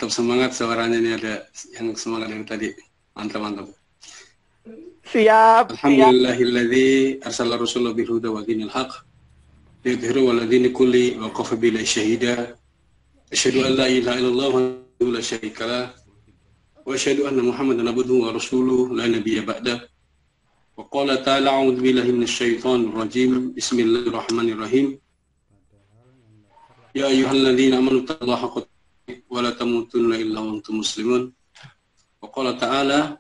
Tetap semangat suaranya nih, ada yang semangat dari tadi. Mantap, mantap. Siap. Alhamdulillahilladzi arsala rasulahu bil huda wa dinil haq liyudhhirahu 'ala dini kulli wa kafa billahi shahida. Asyhadu an la ilaha illallah wa la syarika lah wa asyhadu anna Muhammadan abduhu wa rasuluhu la nabiyya ba'da. Wa qala ta'ala a'udzu billahi minasy syaithanir rajim. Bismillahirrahmanirrahim. Ya ayyuhalladzina amanu taqullaha haqqa tuqatih wa la tamutunna illa wa antum muslimun. Wa qala ta'ala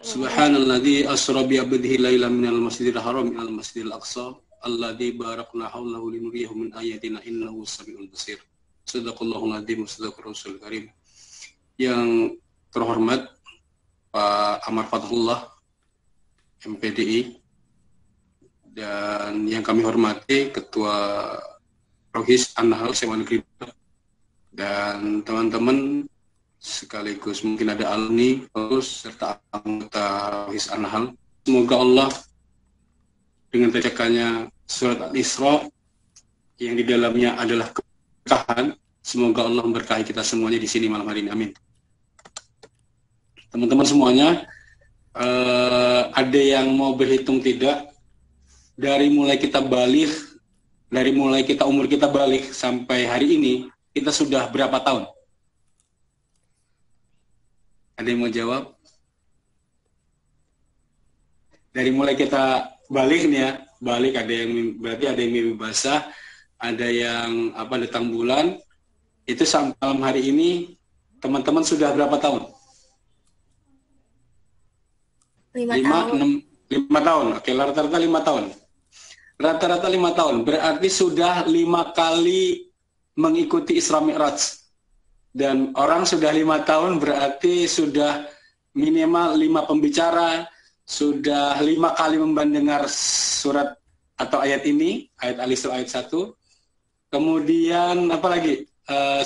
Subhanalladzi asra bi 'abdihi lailan minal masjidil haram ilal masjidil aqsa alladzi barakna haulahu linuriyahu min ayatina innahu samiul basir. Shadaqallahul adzim wa sadaqar rasulul karim. Yang terhormat Pak Amar Fathullah MPDI, dan yang kami hormati Ketua Rohis An-Nahl SMA Negeri, dan teman-teman sekaligus mungkin ada alumni terus serta anggota Rohis An-Nahl. Semoga Allah dengan bacakannya surat Al-Isra yang di dalamnya adalah keberkahan, semoga Allah memberkahi kita semuanya di sini malam hari ini. Amin. Teman-teman semuanya, ada yang mau berhitung tidak? Dari mulai kita balik, dari mulai kita umur kita balik sampai hari ini, kita sudah berapa tahun? Ada yang mau jawab? Dari mulai kita balik nih ya, balik ada yang berarti ada yang mimpi basah, ada yang datang bulan. Itu sampai malam hari ini teman-teman sudah berapa tahun? 5 tahun. 5 tahun. Oke, rata-rata 5 tahun. Rata-rata 5 tahun. Berarti sudah 5 kali mengikuti Isra Mi'raj. Dan orang sudah 5 tahun berarti sudah minimal 5 pembicara, sudah 5 kali mendengar surat atau ayat ini, ayat Al-Isra ayat 1. Kemudian apa lagi?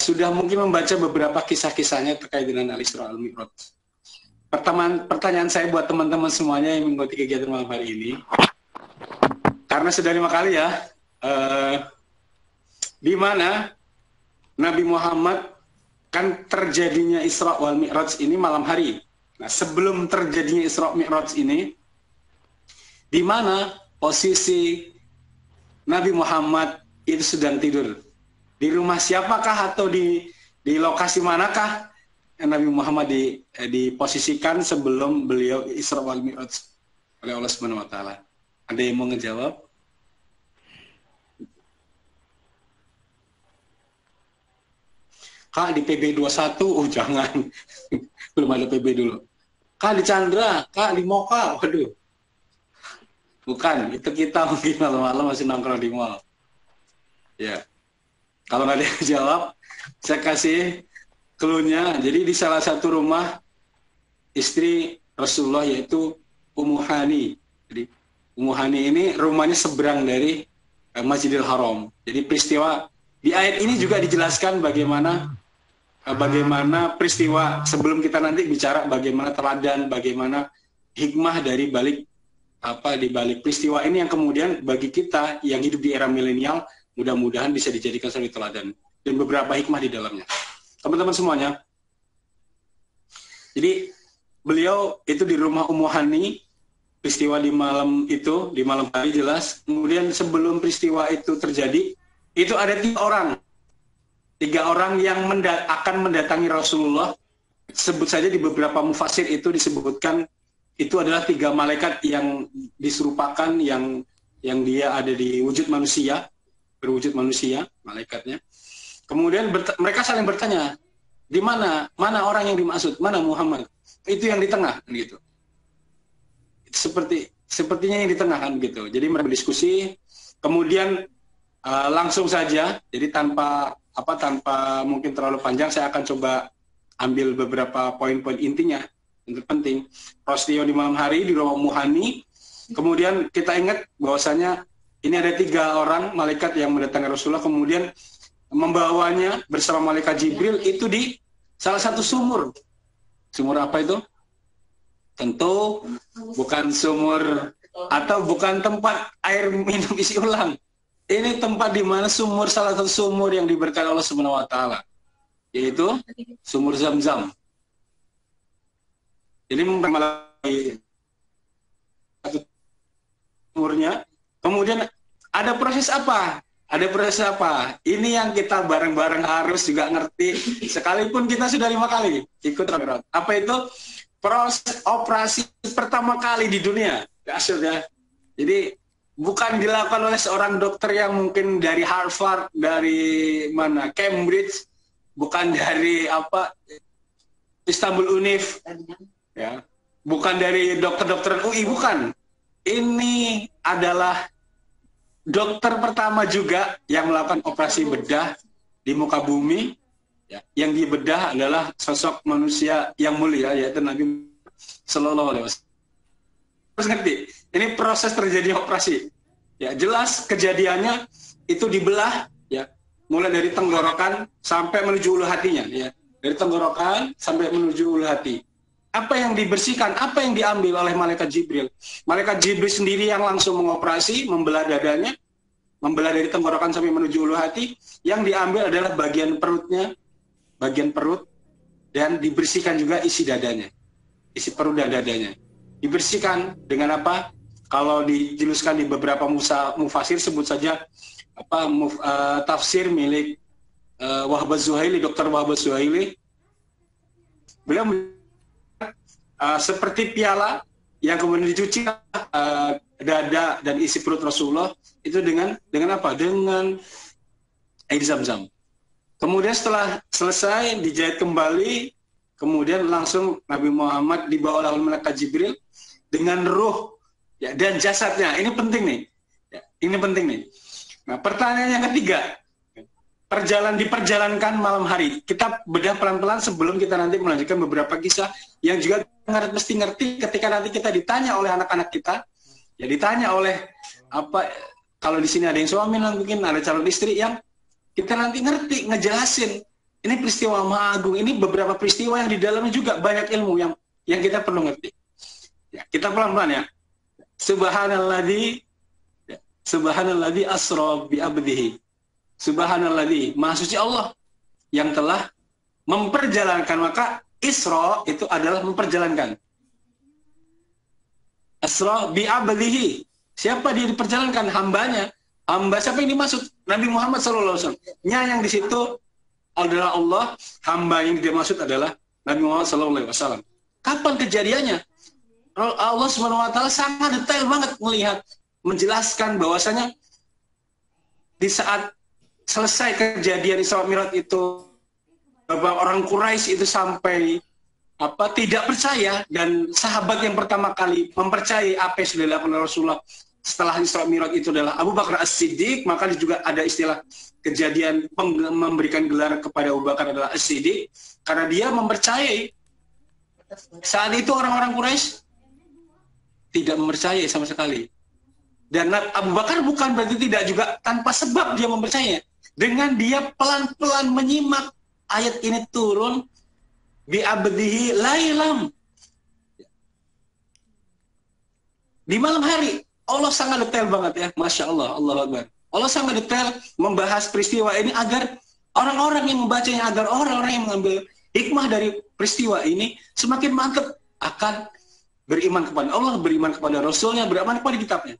Sudah mungkin membaca beberapa kisah-kisahnya terkait dengan Al-Isra Al-Mi'raj. Pertanyaan saya buat teman-teman semuanya yang mengikuti kegiatan malam hari ini, karena sudah 5 kali ya, di mana Nabi Muhammad kan terjadinya Isra wal Mi'raj ini malam hari. Nah, sebelum terjadinya Isra Mi'raj ini, di mana posisi Nabi Muhammad itu sedang tidur? Di rumah siapakah atau di lokasi manakah Nabi Muhammad diposisikan sebelum beliau Isra wal Mi'raj oleh Allah Subhanahu wa taala? Ada yang mau ngejawab? Kak di PB21, jangan. Belum ada PB dulu. Kak di Chandra, Kak di Moka, waduh. Bukan, itu kita mungkin malam-malam masih nongkrong di mall. Ya. Kalau nggak ada yang jawab, saya kasih clue-nya. Jadi di salah satu rumah istri Rasulullah yaitu Ummu Hani. Jadi Ummu Hani ini rumahnya seberang dari Masjidil Haram. Jadi peristiwa di ayat ini juga dijelaskan bagaimana peristiwa sebelum kita nanti bicara bagaimana teladan, bagaimana hikmah dari balik peristiwa ini yang kemudian bagi kita yang hidup di era milenial mudah-mudahan bisa dijadikan sebagai teladan dan beberapa hikmah di dalamnya. Teman-teman semuanya, jadi beliau itu di rumah Ummu Hani, peristiwa di malam hari jelas. Kemudian sebelum peristiwa itu terjadi, itu ada 3 orang yang akan mendatangi Rasulullah. Sebut saja di beberapa mufassir itu disebutkan itu adalah 3 malaikat yang diserupakan, yang dia ada di wujud manusia, berwujud manusia malaikatnya. Kemudian mereka saling bertanya, di mana orang yang dimaksud, mana Muhammad? Itu yang di tengah gitu. Sepertinya yang di tengah kan gitu. Jadi mereka berdiskusi, kemudian langsung saja, jadi tanpa mungkin terlalu panjang, saya akan coba ambil beberapa poin-poin intinya yang terpenting. Peristiwa di malam hari di rumah Ummu Hani. Kemudian kita ingat bahwasanya ini ada 3 orang malaikat yang mendatangi Rasulullah, kemudian membawanya bersama malaikat Jibril itu di salah satu sumur. Sumur apa itu? Tentu bukan sumur atau bukan tempat air minum isi ulang. Ini tempat di mana salah satu sumur yang diberkahi Allah Subhanahu wa taala. yaitu sumur Zam-Zam. Ini melalui satu sumurnya. Kemudian ada proses apa? Ada proses apa? Ini yang kita bareng-bareng harus juga ngerti. Sekalipun kita sudah 5 kali ikut Mi'raj. Apa itu? Proses operasi pertama kali di dunia. Dahsyat ya. Jadi bukan dilakukan oleh seorang dokter yang mungkin dari Harvard, dari mana? Cambridge, bukan dari apa? Istanbul Unif. Ya. Bukan dari dokter-dokter UI, bukan. Ini adalah dokter pertama juga yang melakukan operasi bedah di muka bumi. Ya, yang dibedah adalah sosok manusia yang mulia, yaitu Nabi Sallallahu Alaihi Wasallam. Terus ngerti, ini proses terjadi operasi. Ya, jelas kejadiannya itu dibelah, ya, mulai dari tenggorokan sampai menuju ulu hatinya, ya, dari tenggorokan sampai menuju ulu hati. Apa yang dibersihkan, apa yang diambil oleh malaikat Jibril? Malaikat Jibril sendiri yang langsung mengoperasi, membelah dadanya, membelah dari tenggorokan sampai menuju ulu hati. Yang diambil adalah bagian perutnya, bagian perut, dan dibersihkan juga isi dadanya, isi perut dan dadanya. Dibersihkan dengan apa? Kalau dijelaskan di beberapa mufasir, sebut saja apa tafsir milik Wahbah Zuhaili, Dr. Wahbah Zuhaili. Beliau seperti piala yang kemudian dicuci dada dan isi perut Rasulullah itu dengan apa? Dengan air Zam-Zam. Kemudian setelah selesai dijahit kembali, kemudian langsung Nabi Muhammad dibawa oleh malaikat Jibril dengan ruh, ya, dan jasadnya. Ini penting nih. Ya, ini penting nih. Nah, pertanyaan yang ketiga, diperjalankan malam hari. Kita bedah pelan-pelan sebelum kita nanti melanjutkan beberapa kisah yang juga mesti ngerti ketika nanti kita ditanya oleh anak-anak kita, ya ditanya oleh apa, kalau di sini ada yang suami, mungkin ada calon istri yang kita nanti ngerti, ngejelasin. Ini peristiwa maha agung, ini beberapa peristiwa yang di dalamnya juga banyak ilmu yang kita perlu ngerti. Ya, kita pelan-pelan ya. Subhanalladzi asra bi abdihi. Subhanalladzi, maha suci Allah yang telah memperjalankan. Maka Isra itu adalah memperjalankan. Asra bi abdihi. Siapa dia diperjalankan? Hambanya. Hamba siapa yang dimaksud? Nabi Muhammad SAW. Yang di situ adalah Allah, hamba yang dimaksud adalah Nabi Muhammad SAW. Kapan kejadiannya? Allah SWT sangat detail banget melihat, menjelaskan bahwasanya di saat selesai kejadian Isra Mi'raj itu, beberapa orang Quraisy itu sampai tidak percaya, dan sahabat yang pertama kali mempercayai apa yang sudah dilakukan oleh Rasulullah setelah Isra Mi'raj itu adalah Abu Bakar As-Siddiq. Maka juga ada istilah kejadian memberikan gelar kepada Abu Bakar adalah As-Siddiq, karena dia mempercayai. Saat itu orang-orang Quraisy tidak mempercayai sama sekali. Dan Abu Bakar bukan berarti tidak juga tanpa sebab dia mempercayai. Dengan dia pelan-pelan menyimak ayat ini turun, bi abdihi lailam, di malam hari. Allah sangat detail banget ya, Masya Allah, Allahu Akbar. Allah sangat detail membahas peristiwa ini agar orang-orang yang membacanya, agar orang-orang yang mengambil hikmah dari peristiwa ini semakin mantap akan beriman kepada Allah, beriman kepada Rasulnya, beriman kepada kitabnya.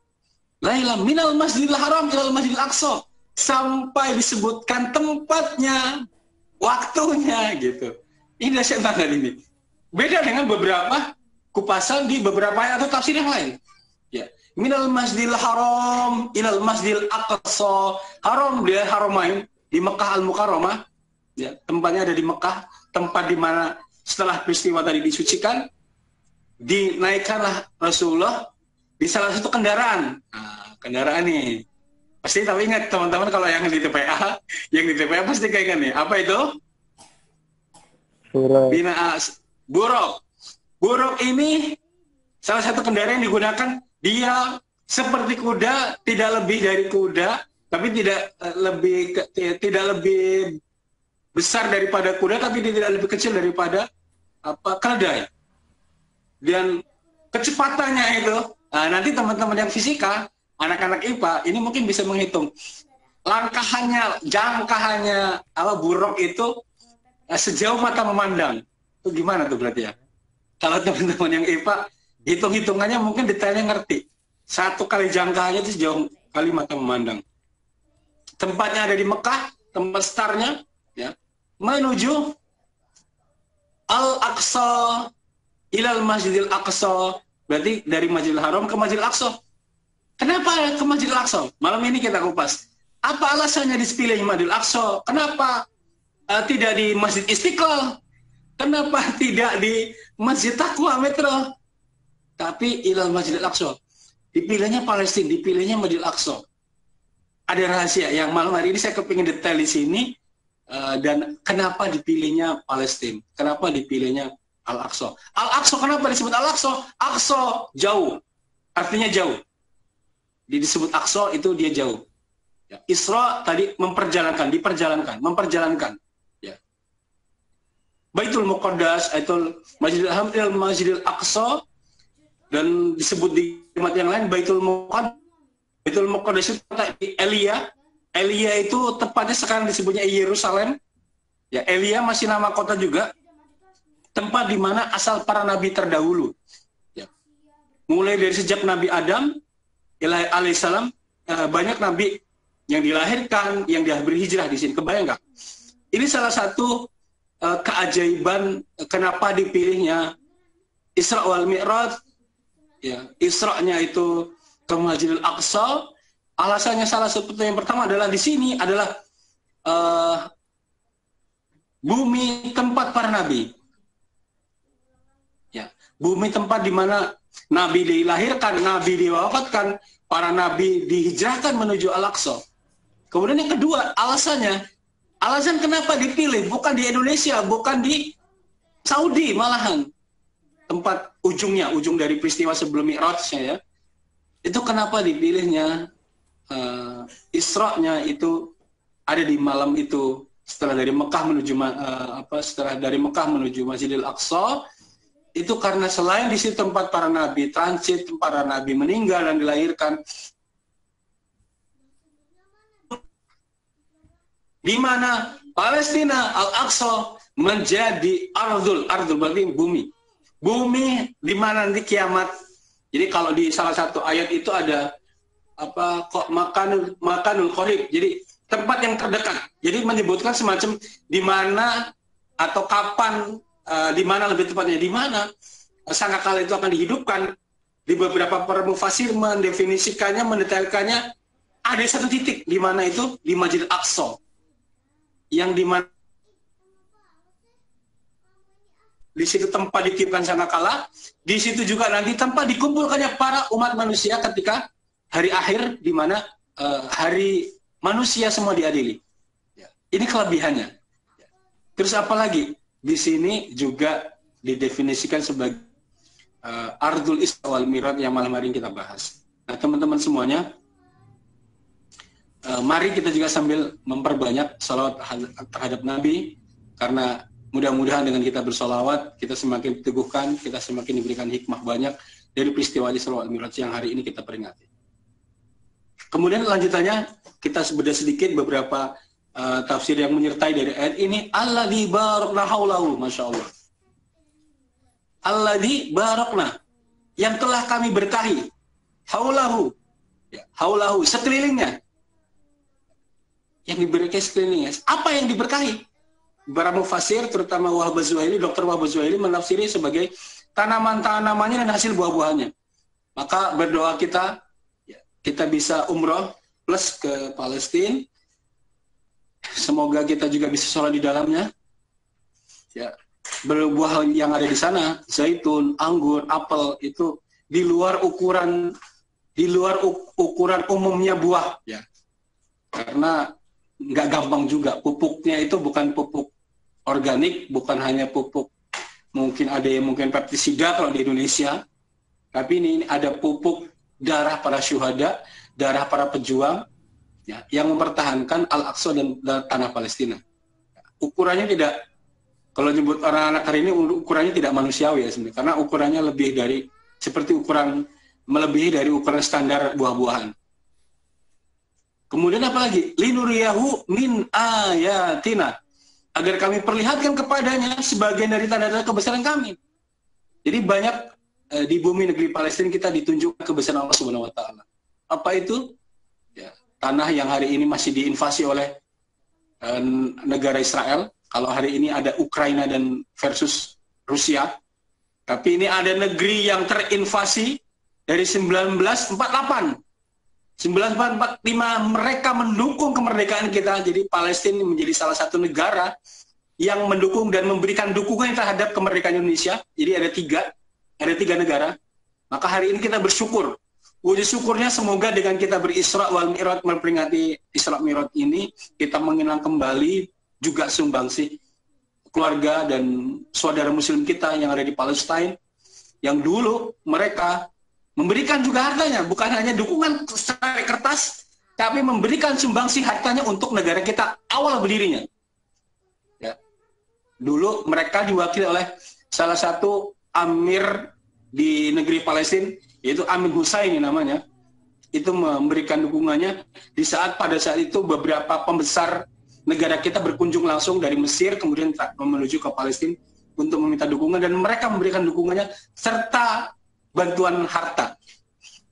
Lailam minal masjidil haram ilal masjidil aqsa, sampai disebutkan tempatnya, waktunya gitu. Ini dahsyat banget ini. Beda dengan beberapa kupasan di beberapa ayat atau tafsir yang lain. Ya, minal masjidil haram ilal masjidil aqsa. Haram dia haramain di Mekah Al-Mukarramah. Ya, tempatnya ada di Mekah, tempat di mana setelah peristiwa tadi disucikan, dinaikkanlah Rasulullah di salah satu kendaraan. Nah, kendaraan nih. Pasti tapi ingat teman-teman, kalau yang di TPA pasti kayak gini. Apa itu? Buruk. Buruk ini salah satu kendaraan yang digunakan. Dia seperti kuda, tidak lebih dari kuda, tapi tidak lebih besar daripada kuda, tapi tidak lebih kecil daripada keledai. Dan kecepatannya itu, nanti teman-teman yang fisika, anak-anak IPA ini mungkin bisa menghitung jangkahannya buruk itu sejauh mata memandang. Itu gimana tuh berarti ya? Kalau teman-teman yang IPA, hitung-hitungannya mungkin detailnya ngerti. 1 kali jangkauannya itu sejauh kali mata memandang. Tempatnya ada di Mekah, tempat startnya, ya, menuju Al-Aqsa, ilal Masjidil Aqsa, berarti dari Masjidil Haram ke Masjidil Aqsa. Kenapa ke Masjidil Aqsa? Malam ini kita kupas. Apa alasannya dipilih Masjidil Aqsa? Kenapa tidak di Masjid Istiqlal? Kenapa tidak di Masjid Taqwa Metro? Tapi ilal Masjidil Aqsa. Dipilihnya Palestina, dipilihnya Masjidil Aqsa. Ada rahasia yang malam hari ini saya kepingin detail di sini, dan kenapa dipilihnya Palestina, kenapa dipilihnya Al-Aqsa. Al-Aqsa kenapa disebut Al-Aqsa? Aqsa jauh, artinya jauh. Disebut Aqsa itu dia jauh. Ya. Isra tadi memperjalankan, diperjalankan, memperjalankan. Ya. Baitul Muqaddas, Baitul Masjidil Haram, Masjidil Aqsa, dan disebut di tempat yang lain Baitul Muqaddas. Baitul Muqaddas itu di Elia. Elia itu tepatnya sekarang disebutnya Yerusalem. Ya, Elia masih nama kota juga. Tempat di mana asal para nabi terdahulu. Ya. Mulai dari sejak Nabi Adam alaihissalam, banyak nabi yang dilahirkan, yang berhijrah di sini. Kebayang nggak? Ini salah satu keajaiban kenapa dipilihnya Isra wal Mi'raj. Ya, Isra-nya itu ke Masjidil Aqsa. Alasannya salah satu yang pertama adalah di sini adalah bumi tempat para nabi. Ya, bumi tempat di mana nabi dilahirkan, nabi diwafatkan, para nabi dihijrahkan menuju Al-Aqsa. Kemudian yang kedua, alasan kenapa dipilih bukan di Indonesia, bukan di Saudi malahan. Tempat ujung dari peristiwa sebelum Mi'rajnya ya. Itu kenapa dipilihnya Isra-nya itu ada di malam itu, setelah dari Mekah menuju Masjidil Aqsa. Itu karena selain di situ tempat para nabi transit, para nabi meninggal dan dilahirkan, di mana Palestina Al-Aqsa menjadi ardul berarti bumi di mana nanti kiamat. Jadi kalau di salah satu ayat itu ada makanul qarib, jadi tempat yang terdekat. Jadi menyebutkan semacam di mana atau kapan, di mana lebih tepatnya di mana sangkakala itu akan dihidupkan. Di beberapa para mufasir mendefinisikannya, mendetailkannya, ada satu titik di mana itu di Masjidil Aqsa, yang di mana di situ tempat ditiupkan sangkakala, di situ juga nanti tempat dikumpulkannya para umat manusia ketika hari akhir, di mana hari manusia semua diadili. Ya. Ini kelebihannya. Ya. Terus apa lagi? Di sini juga didefinisikan sebagai Ardul Isra wal Mi'raj yang malam hari ini kita bahas. Nah, teman-teman semuanya, mari kita juga sambil memperbanyak salawat terhadap Nabi, karena mudah-mudahan dengan kita bersolawat, kita semakin diteguhkan, kita semakin diberikan hikmah banyak dari peristiwa Isra wal Mi'raj yang hari ini kita peringati. Kemudian lanjutannya, kita bedah sedikit beberapa tafsir yang menyertai dari ayat ini. Alladzi barakna haulahu, Masya Allah. Alladzi barakna, yang telah kami berkahi. Haulahu, ya, haulahu, sekelilingnya. Yang diberkahi sekelilingnya. Apa yang diberkahi? Para mufasir, terutama Wahab Az-Zuhaili, Dr. Wahab Az-Zuhaili menafsiri sebagai tanaman-tanamannya dan hasil buah-buahannya. Maka berdoa kita bisa umroh plus ke Palestina. Semoga kita juga bisa sholat di dalamnya. Ya, buah yang ada di sana, zaitun, anggur, apel, itu di luar ukuran umumnya buah. Ya, karena nggak gampang juga. Pupuknya itu bukan pupuk organik, bukan hanya pupuk, mungkin ada yang mungkin pestisida kalau di Indonesia, tapi ini ada pupuk darah para syuhada, darah para pejuang, ya, yang mempertahankan Al-Aqsa dan tanah Palestina. Ukurannya tidak, kalau nyebut orang anak hari ini, ukurannya tidak manusiawi ya sebenarnya, karena ukurannya lebih dari, seperti melebihi dari ukuran standar buah-buahan. Kemudian apa lagi? Linuriyahu min ayatina. agar kami perlihatkan kepadanya sebagian dari tanda-tanda kebesaran kami. Jadi banyak di bumi negeri Palestina kita ditunjukkan kebesaran Allah Subhanahu wa taala. Apa itu? Ya, tanah yang hari ini masih diinvasi oleh negara Israel. Kalau hari ini ada Ukraina dan versus Rusia. Tapi ini ada negeri yang terinvasi dari 1948. 1945 mereka mendukung kemerdekaan kita. Jadi Palestina menjadi salah satu negara yang mendukung dan memberikan dukungan terhadap kemerdekaan Indonesia. Jadi ada tiga negara. Maka hari ini kita bersyukur. Wujud syukurnya semoga dengan kita berisra wal mi'raj memperingati Isra Mi'raj ini, kita mengenang kembali juga sumbangsi keluarga dan saudara muslim kita yang ada di Palestina, yang dulu mereka memberikan juga hartanya, bukan hanya dukungan secara kertas, tapi memberikan sumbangsi hartanya untuk negara kita awal berdirinya. Ya. Dulu mereka diwakili oleh salah satu amir di negeri Palestina, yaitu Amin Husaini namanya. Itu memberikan dukungannya pada saat itu beberapa pembesar negara kita berkunjung langsung dari Mesir, kemudian menuju ke Palestina untuk meminta dukungan, dan mereka memberikan dukungannya serta bantuan harta.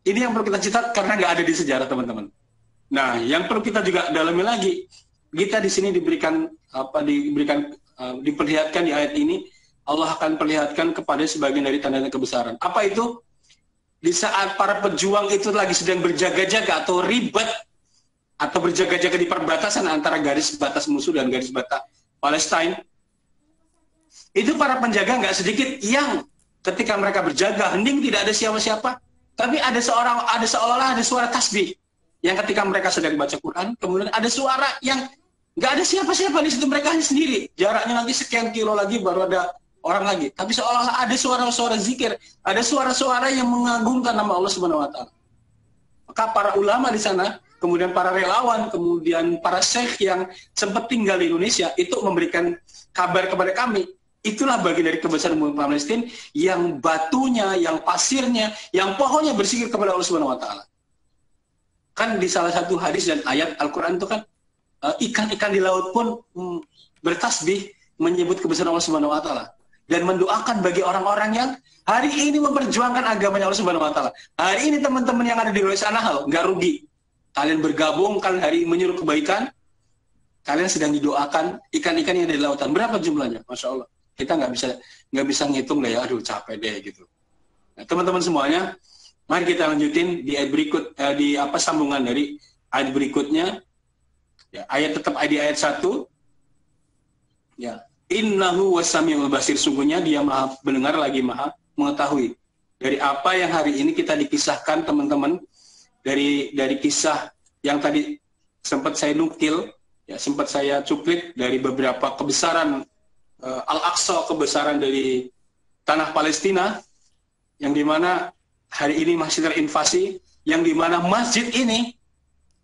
Ini yang perlu kita catat karena nggak ada di sejarah, teman-teman. Nah, yang perlu kita juga dalami lagi, kita di sini diperlihatkan di ayat ini, Allah akan perlihatkan kepada sebagian dari tanda-tanda kebesaran. Apa itu? Di saat para pejuang itu lagi sedang berjaga-jaga atau ribet atau berjaga-jaga di perbatasan antara garis batas musuh dan garis batas Palestina, itu para penjaga nggak sedikit yang ketika mereka berjaga, hening tidak ada siapa-siapa, tapi ada seolah-olah ada suara tasbih yang ketika mereka sedang baca Quran, kemudian ada suara yang nggak ada siapa-siapa di situ, mereka hanya sendiri, jaraknya nanti sekian kilo lagi baru ada orang lagi, tapi seolah-olah ada suara-suara zikir, ada suara-suara yang mengagungkan nama Allah Subhanahu wa taala. Maka para ulama di sana, kemudian para relawan, kemudian para syekh yang sempat tinggal di Indonesia itu memberikan kabar kepada kami. Itulah bagian dari kebesaran bumi Palestina yang batunya, yang pasirnya, yang pohonnya berzikir kepada Allah Subhanahu wa taala. Kan di salah satu hadis dan ayat Al-Qur'an itu kan ikan-ikan di laut pun bertasbih menyebut kebesaran Allah Subhanahu wa taala dan mendoakan bagi orang-orang yang hari ini memperjuangkan agamanya Allah Subhanahu wa taala. Hari ini teman-teman yang ada di luar sana nggak rugi. Kalian bergabung, kalian hari ini menyuruh kebaikan, kalian sedang didoakan ikan-ikan yang ada di lautan. Berapa jumlahnya? Masya Allah. Kita nggak bisa ngitung deh ya, aduh capek deh gitu. Nah, teman-teman semuanya, mari kita lanjutin di ayat berikut, sambungan dari ayat berikutnya. Ya, tetap di ayat 1. Ya, innahu wasamiul basir, sungguhnya dia maha mendengar lagi maha mengetahui. Dari apa yang hari ini kita dikisahkan, teman-teman, dari kisah yang tadi sempat saya nukil, ya sempat saya cuplik dari beberapa kebesaran Al-Aqsa, kebesaran dari tanah Palestina, yang dimana hari ini masih terinvasi, yang dimana masjid ini,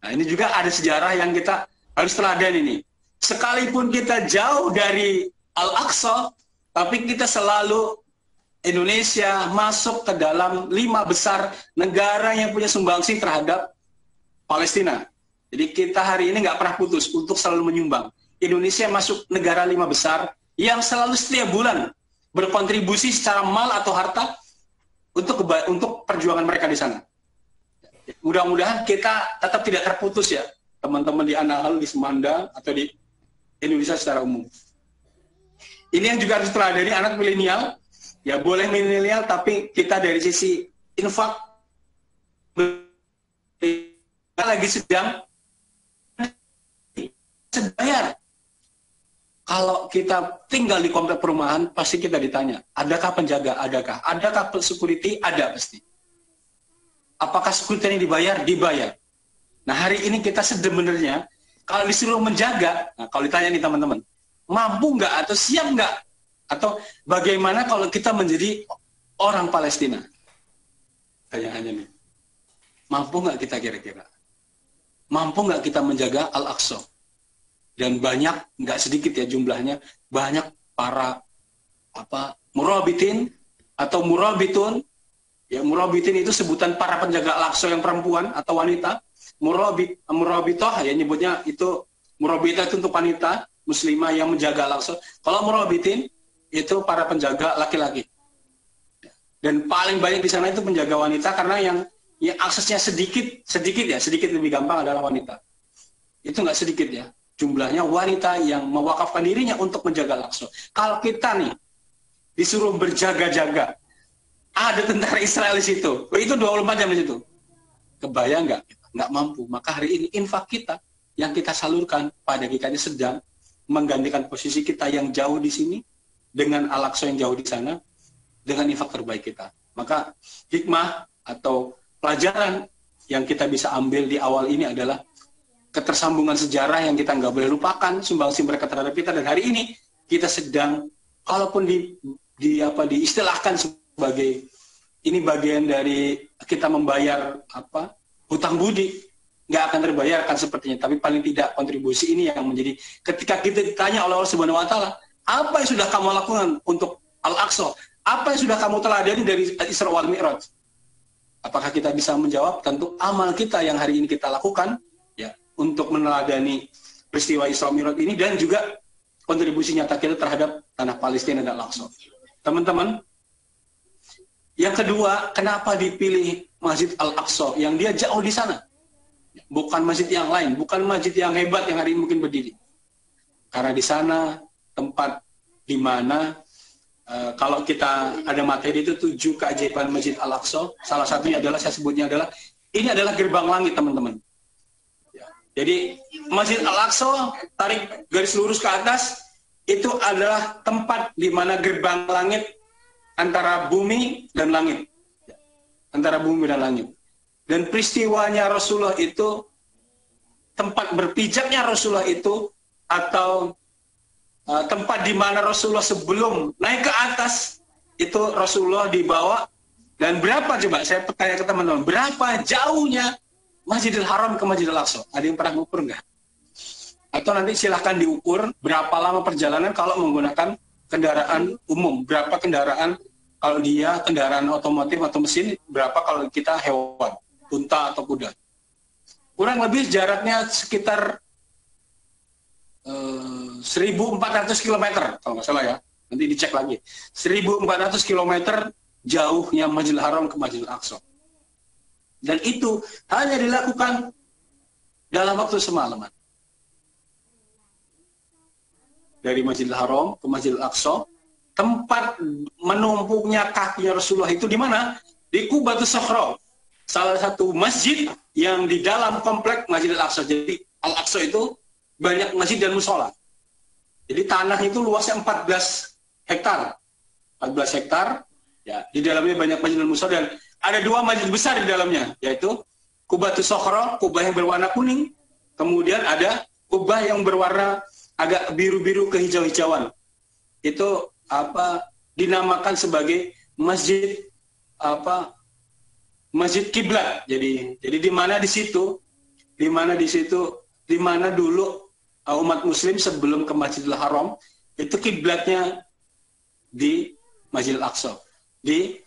nah ini juga ada sejarah yang kita harus teladan ini. Sekalipun kita jauh dari Al-Aqsa, tapi kita selalu, Indonesia masuk ke dalam 5 besar negara yang punya sumbangsi terhadap Palestina. Jadi kita hari ini nggak pernah putus untuk selalu menyumbang. Indonesia masuk negara 5 besar yang selalu setiap bulan berkontribusi secara mal atau harta untuk perjuangan mereka di sana. Mudah-mudahan kita tetap tidak terputus ya, teman-teman di Anahal, di Semanda, atau di Indonesia secara umum. Ini yang juga harus teladani anak milenial, ya boleh milenial, tapi kita dari sisi infak lagi sedang bayar. Kalau kita tinggal di komplek perumahan, pasti kita ditanya, adakah penjaga? Adakah security? Ada pasti. Apakah security ini dibayar? Dibayar. Nah, hari ini kita sebenarnya, kalau disuruh menjaga, nah kalau ditanya nih teman-teman, mampu nggak atau siap nggak? Atau bagaimana kalau kita menjadi orang Palestina? Tanya-tanya nih. Mampu nggak kita kira-kira? Mampu nggak kita menjaga Al-Aqsa? Dan banyak, nggak sedikit ya jumlahnya, banyak para murabitin atau murabitun. Ya, murabitin itu sebutan para penjaga Al-Aqsa yang perempuan atau wanita. Murabitoh ya nyebutnya itu, murabitah itu untuk wanita, muslimah yang menjaga Al-Aqsa. Kalau murabitin itu para penjaga laki-laki. Dan paling banyak di sana itu penjaga wanita karena yang aksesnya sedikit lebih gampang adalah wanita. Itu nggak sedikit ya. Jumlahnya wanita yang mewakafkan dirinya untuk menjaga Al-Aqsa. Kalau kita nih disuruh berjaga-jaga, ada tentara Israel di situ, itu 24 jam di situ. Kebayang nggak? Nggak mampu. Maka hari ini infak kita yang kita salurkan pada kita sedang menggantikan posisi kita yang jauh di sini dengan Al-Aqsa yang jauh di sana dengan infak terbaik kita. Maka hikmah atau pelajaran yang kita bisa ambil di awal ini adalah ketersambungan sejarah yang kita nggak boleh lupakan, sumbangsi mereka terhadap kita. Dan hari ini kita sedang, kalaupun diistilahkan sebagai ini bagian dari kita membayar hutang budi, nggak akan terbayarkan sepertinya. Tapi paling tidak kontribusi ini yang menjadi ketika kita ditanya oleh Allah Subhanahu Wa Taala, apa yang sudah kamu lakukan untuk Al-Aqsa? Apa yang sudah kamu teladani dari Isra wal Mi'raj? Apakah kita bisa menjawab? Tentu amal kita yang hari ini kita lakukan ya untuk meneladani peristiwa Isra Mi'raj ini dan juga kontribusi nyata kita terhadap tanah Palestina dan Al-Aqsa. Teman-teman, yang kedua, kenapa dipilih Masjid Al-Aqsa yang dia jauh di sana? Bukan masjid yang lain, bukan masjid yang hebat yang hari ini mungkin berdiri. Karena di sana tempat di mana kalau kita ada materi itu 7 keajaiban Masjid Al-Aqsa, salah satunya adalah, saya sebutnya adalah, ini adalah gerbang langit, teman-teman. Ya. Jadi Masjid Al-Aqsa, tarik garis lurus ke atas, itu adalah tempat di mana gerbang langit antara bumi dan langit. Ya. Antara bumi dan langit. Dan peristiwanya Rasulullah itu, tempat berpijaknya Rasulullah itu, atau tempat di mana Rasulullah sebelum naik ke atas itu Rasulullah dibawa. Dan berapa coba saya tanya ke teman-teman, berapa jauhnya Masjidil Haram ke Masjidil Aqsa? Ada yang pernah mengukur nggak? Atau nanti silahkan diukur berapa lama perjalanan kalau menggunakan kendaraan umum, berapa kendaraan kalau dia kendaraan otomotif atau mesin, berapa kalau kita hewan, unta atau kuda. Kurang lebih jaraknya sekitar 1.400 km kalau nggak salah ya, nanti dicek lagi. 1.400 km jauhnya Masjidil Haram ke Masjidil Aqsa. Dan itu hanya dilakukan dalam waktu semalaman. Dari Masjidil Haram ke Masjidil Aqsa, tempat menumpuknya kakinya Rasulullah itu di mana? Di Qubatus Sakhra, salah satu masjid yang di dalam komplek Masjidil Aqsa. Jadi Al-Aqsa itu banyak masjid dan musola. Jadi tanah itu luasnya 14 hektar. 14 hektar, ya, di dalamnya banyak masjid dan musola, dan ada 2 masjid besar di dalamnya, yaitu Qubatus Sakhra, kubah yang berwarna kuning, kemudian ada kubah yang berwarna agak biru-biru kehijau-hijauan. Itu dinamakan sebagai masjid Masjid Kiblat. Jadi di mana dulu umat muslim sebelum ke Masjidil Haram itu kiblatnya di Masjidil Aqsa, di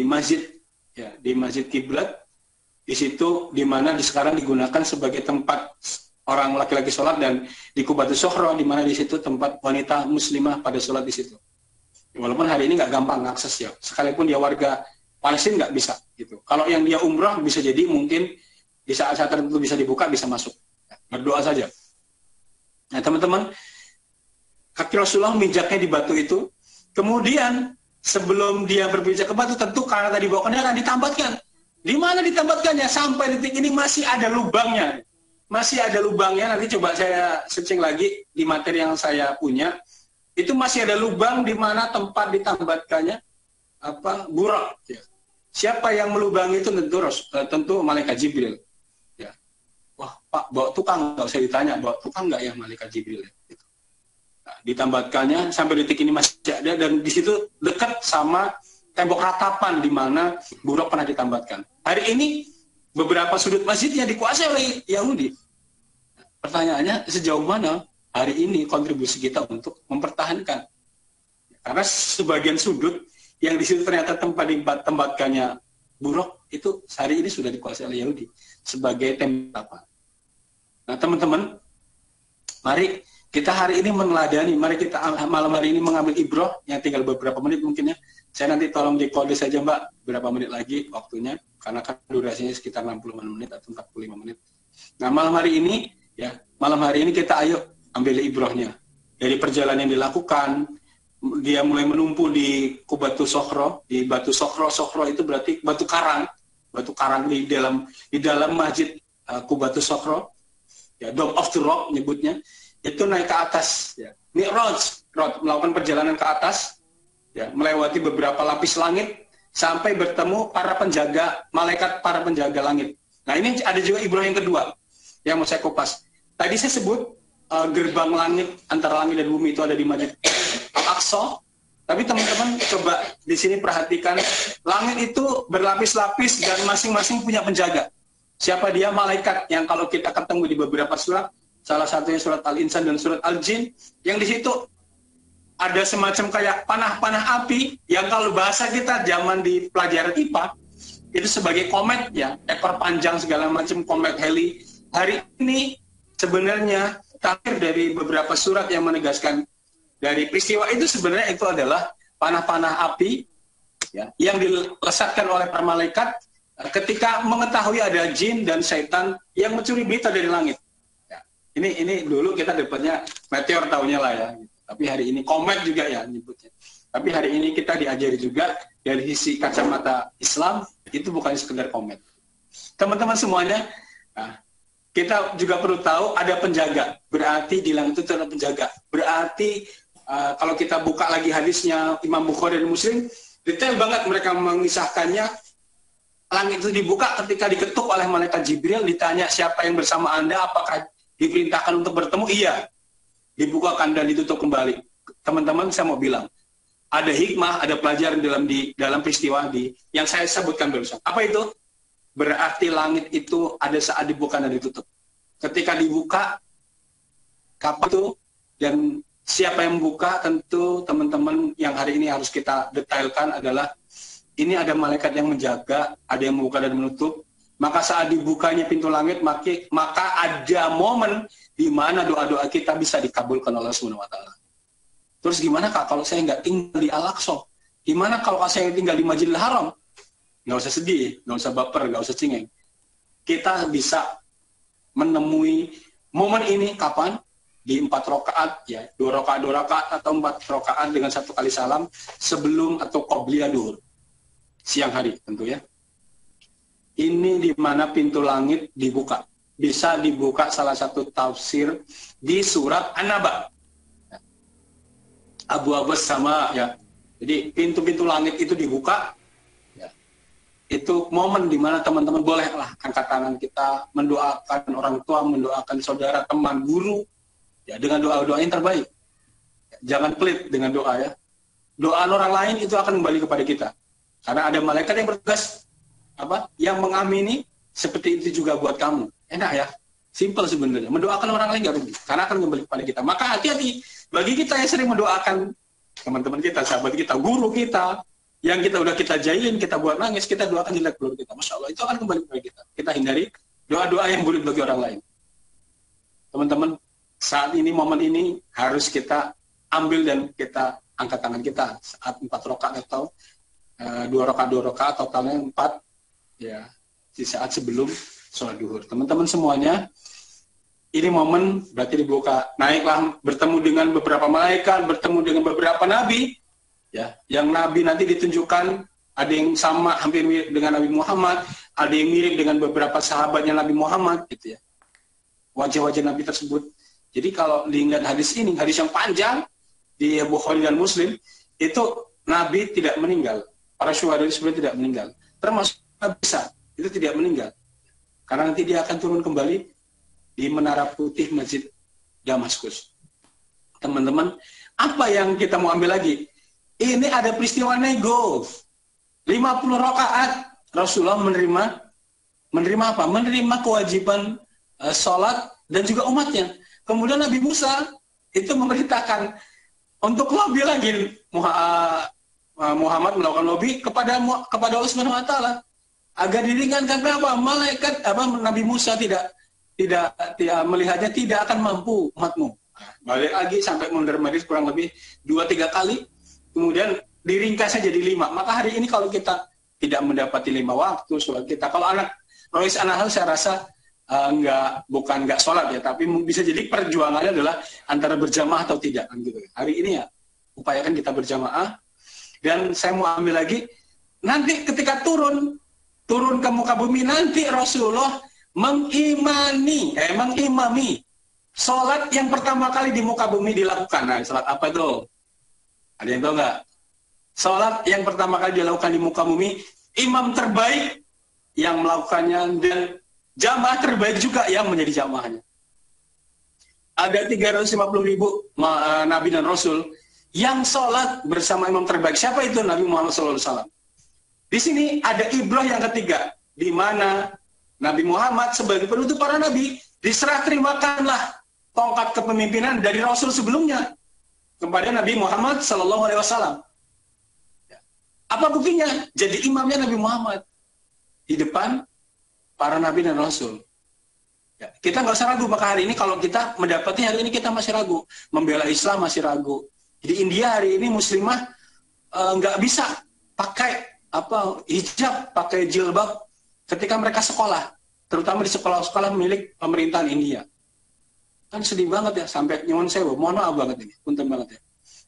masjid ya, di Masjid Kiblat, di situ di mana sekarang digunakan sebagai tempat orang laki-laki sholat, dan di Qubatus Sakhra di mana di situ tempat wanita muslimah pada sholat di situ. Walaupun hari ini nggak gampang akses ya, sekalipun dia warga Palestina nggak bisa gitu. Kalau yang dia umrah bisa jadi mungkin di saat-saat tertentu bisa dibuka, bisa masuk. Berdoa saja. Nah teman-teman, kaki Rasulullah mijaknya di batu itu, kemudian sebelum dia berpijak ke batu, tentu karena tadi bawa kendaraan ditambatkan. Di mana ditambatkannya? Sampai detik ini masih ada lubangnya. Masih ada lubangnya, nanti coba saya searching lagi di materi yang saya punya. Itu masih ada lubang di mana tempat ditambatkannya burak. Ya. Siapa yang melubangi itu tentu malaikat Jibril. Wah Pak, bawa tukang, nggak usah ditanya, bawa tukang nggak ya malaikat Jibril? Gitu. Nah, ditambatkannya sampai detik ini masih ada, dan di situ dekat sama tembok ratapan di mana buruk pernah ditambatkan. Hari ini beberapa sudut masjidnya dikuasai oleh Yahudi. Pertanyaannya, sejauh mana hari ini kontribusi kita untuk mempertahankan? Karena sebagian sudut yang di situ ternyata tempat ditempatkannya buruk itu hari ini sudah dikuasai oleh Yahudi sebagai tempat. Nah teman-teman, mari Kita hari ini meneladani, mari kita malam hari ini mengambil ibroh, yang tinggal beberapa menit mungkin ya. Saya nanti tolong dikode saja Mbak, berapa menit lagi waktunya, karena kan durasinya sekitar 60 menit atau 45 menit. Nah malam hari ini, ya malam hari ini kita ayo ambil ibrohnya. Dari perjalanan yang dilakukan, dia mulai menumpu di Kubatu Sokhro, di Batu Sokhro. Sokhro itu berarti batu karang di dalam masjid Kubatu Sokhro, ya Dome of the Rock nyebutnya. Itu naik ke atas, ya. Mi'raj, melakukan perjalanan ke atas, ya, melewati beberapa lapis langit sampai bertemu malaikat para penjaga langit. Nah ini ada juga ibroh yang kedua yang mau saya kupas. Tadi saya sebut gerbang langit antara langit dan bumi itu ada di Masjid Al-Aqsa. Tapi teman-teman coba di sini perhatikan, langit itu berlapis-lapis dan masing-masing punya penjaga. Siapa dia? Malaikat yang kalau kita ketemu di beberapa surat, salah satunya surat Al-Insan dan surat Al-Jin, yang di situ ada semacam kayak panah-panah api yang kalau bahasa kita zaman di pelajaran IPA itu sebagai komet, ya, ekor panjang segala macam, komet Halley. Hari ini sebenarnya tafsir dari beberapa surat yang menegaskan dari peristiwa itu sebenarnya itu adalah panah-panah api, ya, yang dilesatkan oleh para malaikat ketika mengetahui ada jin dan setan yang mencuri berita dari langit. Ini dulu kita dapatnya meteor tahunya lah ya. Tapi hari ini komet juga ya nyebutnya. Tapi hari ini kita diajari juga dari sisi kacamata Islam itu bukan sekedar komet. Teman-teman semuanya, nah, kita juga perlu tahu ada penjaga. Berarti di langit itu ada penjaga. Berarti kalau kita buka lagi hadisnya Imam Bukhari dan Muslim, detail banget mereka mengisahkannya. Langit itu dibuka ketika diketuk oleh malaikat Jibril, ditanya siapa yang bersama Anda, apakah diperintahkan untuk bertemu? Iya. Dibukakan dan ditutup kembali. Teman-teman, saya mau bilang, ada hikmah, ada pelajaran dalam peristiwa yang saya sebutkan barusan. Apa itu? Berarti langit itu ada saat dibuka dan ditutup. Ketika dibuka, kapan itu dan siapa yang membuka, tentu teman-teman yang hari ini harus kita detailkan adalah ini ada malaikat yang menjaga, ada yang membuka dan menutup. Maka saat dibukanya pintu langit, maka ada momen di mana doa-doa kita bisa dikabulkan oleh Allah Subhanahu wa Ta'ala. Terus gimana Kak kalau saya nggak tinggal di Al-Aqsa? Gimana kalau saya tinggal di Masjidil Haram? Nggak usah sedih, nggak usah baper, nggak usah cengeng. Kita bisa menemui momen ini kapan? Di 4 rakaat, ya, 2 rakaat atau 4 rakaat dengan 1 kali salam sebelum atau qobliyah duhur. Siang hari tentu ya. Ini di mana pintu langit dibuka. Bisa dibuka salah satu tafsir di surat An-Naba. Abu-abu sama ya. Jadi pintu-pintu langit itu dibuka. Ya. Itu momen di mana teman-teman bolehlah angkat tangan kita mendoakan orang tua, mendoakan saudara, teman, guru, ya dengan doa-doa yang terbaik. Jangan pelit dengan doa ya. Doa orang lain itu akan kembali kepada kita. Karena ada malaikat yang bertugas yang mengamini, seperti itu juga buat kamu. Enak ya, simple sebenarnya. Mendoakan orang lain nggak rugi, karena akan kembali kepada kita. Maka hati-hati bagi kita yang sering mendoakan teman-teman kita, sahabat kita, guru kita, yang kita jahilin, kita buat nangis, kita doakan jelek guru kita. Masya Allah, itu akan kembali kepada kita. Kita hindari doa-doa yang buruk bagi orang lain. Teman-teman, saat ini, momen ini harus kita ambil dan kita angkat tangan kita saat 4 rakaat atau 2 rakaat, totalnya 4. Ya, di saat sebelum sholat duhur. Teman-teman semuanya, ini momen berarti dibuka. Naiklah bertemu dengan beberapa malaikat, bertemu dengan beberapa nabi. Ya, yang nabi nanti ditunjukkan ada yang sama hampir mirip dengan Nabi Muhammad, ada yang mirip dengan beberapa sahabatnya Nabi Muhammad, gitu ya. Wajah-wajah nabi tersebut. Jadi kalau diingat hadis ini, hadis yang panjang di Bukhari dan Muslim, itu nabi tidak meninggal. Para syuhada sebenarnya tidak meninggal. Termasuk bisa, itu tidak meninggal. Karena nanti dia akan turun kembali di Menara Putih Masjid Damaskus. Teman-teman, apa yang kita mau ambil lagi? Ini ada peristiwa nego. 50 rakaat Rasulullah menerima apa? Menerima kewajiban sholat dan juga umatnya. Kemudian Nabi Musa itu memerintahkan untuk lobby lagi. Muhammad melakukan lobby kepada Allah Subhanahu wa Ta'ala agar diringankan. Kenapa? Nabi Musa tidak melihatnya tidak akan mampu umatmu. Balik lagi sampai mondar-mandir kurang lebih 2-3 kali, kemudian diringkasnya jadi 5. Maka hari ini kalau kita tidak mendapati 5 waktu sholat kita, kalau anak Rois Anahal saya rasa bukan nggak sholat ya, tapi bisa jadi perjuangannya adalah antara berjamaah atau tidak kan gitu. Hari ini ya upayakan kita berjamaah. Dan saya mau ambil lagi, nanti ketika turun ke muka bumi, nanti Rasulullah mengimami sholat yang pertama kali di muka bumi dilakukan. Nah, sholat apa itu? Ada yang tahu nggak? Sholat yang pertama kali dilakukan di muka bumi, imam terbaik yang melakukannya dan jamaah terbaik juga yang menjadi jamaahnya. Ada 350.000 nabi dan rasul yang sholat bersama imam terbaik. Siapa itu? Nabi Muhammad SAW. Di sini ada ibrah yang ketiga, di mana Nabi Muhammad sebagai penutup para nabi diserah terimakanlah tongkat kepemimpinan dari rasul sebelumnya kepada Nabi Muhammad SAW. Apa buktinya? Jadi imamnya Nabi Muhammad di depan para nabi dan rasul. Ya, kita nggak usah ragu. Maka hari ini kalau kita mendapati hari ini kita masih ragu, membela Islam masih ragu. Di India hari ini muslimah nggak bisa pakai hijab, pakai jilbab ketika mereka sekolah, terutama di sekolah-sekolah milik pemerintahan India. Kan sedih banget ya, sampai nyuwun sewu, mohon maaf banget ini, punten banget ya.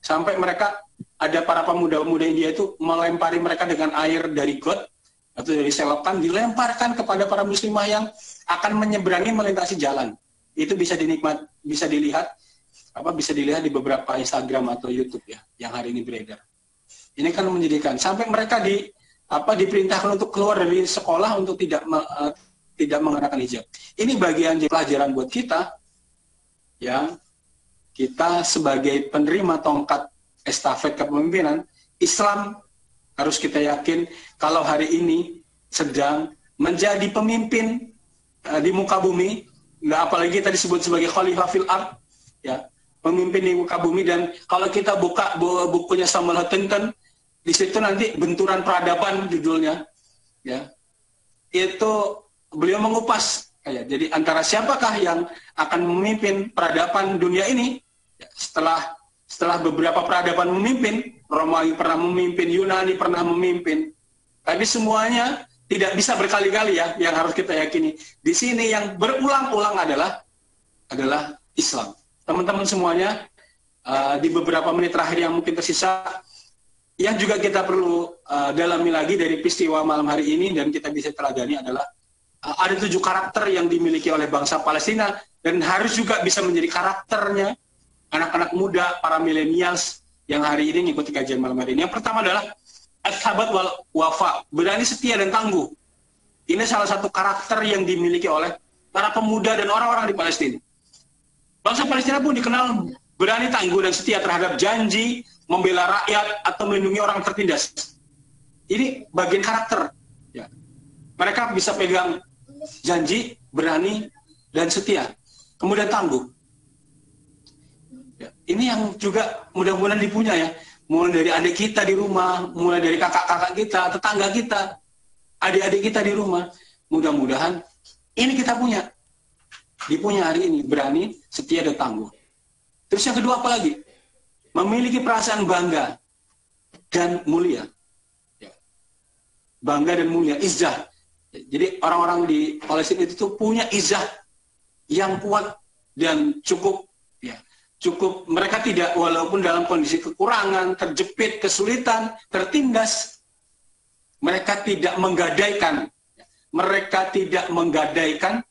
Sampai mereka ada para pemuda-pemuda India itu melempari mereka dengan air dari got atau dari selokan, dilemparkan kepada para muslimah yang akan menyeberangi melintasi jalan. Itu bisa dilihat di beberapa Instagram atau YouTube ya, yang hari ini beredar. Ini kan menjadikan sampai mereka diperintahkan untuk keluar dari sekolah untuk tidak mengenakan hijab. Ini bagian pelajaran buat kita yang kita sebagai penerima tongkat estafet kepemimpinan Islam harus kita yakin kalau hari ini sedang menjadi pemimpin di muka bumi, apalagi kita disebut sebagai khalifah fil ard, ya, pemimpin di muka bumi. Dan kalau kita buka bukunya Samuel Huntington, di situ nanti benturan peradaban judulnya, ya, itu beliau mengupas, ya, jadi antara siapakah yang akan memimpin peradaban dunia ini, ya, setelah beberapa peradaban memimpin, Romawi pernah memimpin, Yunani pernah memimpin, tapi semuanya tidak bisa berkali-kali ya. Yang harus kita yakini di sini yang berulang-ulang adalah Islam. Teman-teman semuanya, di beberapa menit terakhir yang mungkin tersisa, yang juga kita perlu dalami lagi dari peristiwa malam hari ini dan kita bisa teladani adalah ada 7 karakter yang dimiliki oleh bangsa Palestina dan harus juga bisa menjadi karakternya anak-anak muda, para milenials yang hari ini mengikuti kajian malam hari ini. Yang pertama adalah as-sabat wal wafa, berani, setia, dan tangguh. Ini salah satu karakter yang dimiliki oleh para pemuda dan orang-orang di Palestina. Bangsa Palestina pun dikenal berani, tangguh, dan setia terhadap janji, membela rakyat, atau melindungi orang tertindas. Ini bagian karakter. Ya. Mereka bisa pegang janji, berani, dan setia. Kemudian tangguh. Ya. Ini yang juga mudah-mudahan dipunya ya. Mulai dari adik kita di rumah, mulai dari kakak-kakak kita, tetangga kita, adik-adik kita di rumah. Mudah-mudahan ini kita punya. Dipunya hari ini, berani, setia, dan tangguh. Terus yang kedua apa lagi? Memiliki perasaan bangga dan mulia. Bangga dan mulia, izzah. Jadi orang-orang di Palestina itu punya izzah yang kuat dan cukup. Cukup, mereka tidak, walaupun dalam kondisi kekurangan, terjepit, kesulitan, tertindas, mereka tidak menggadaikan. Mereka tidak menggadaikan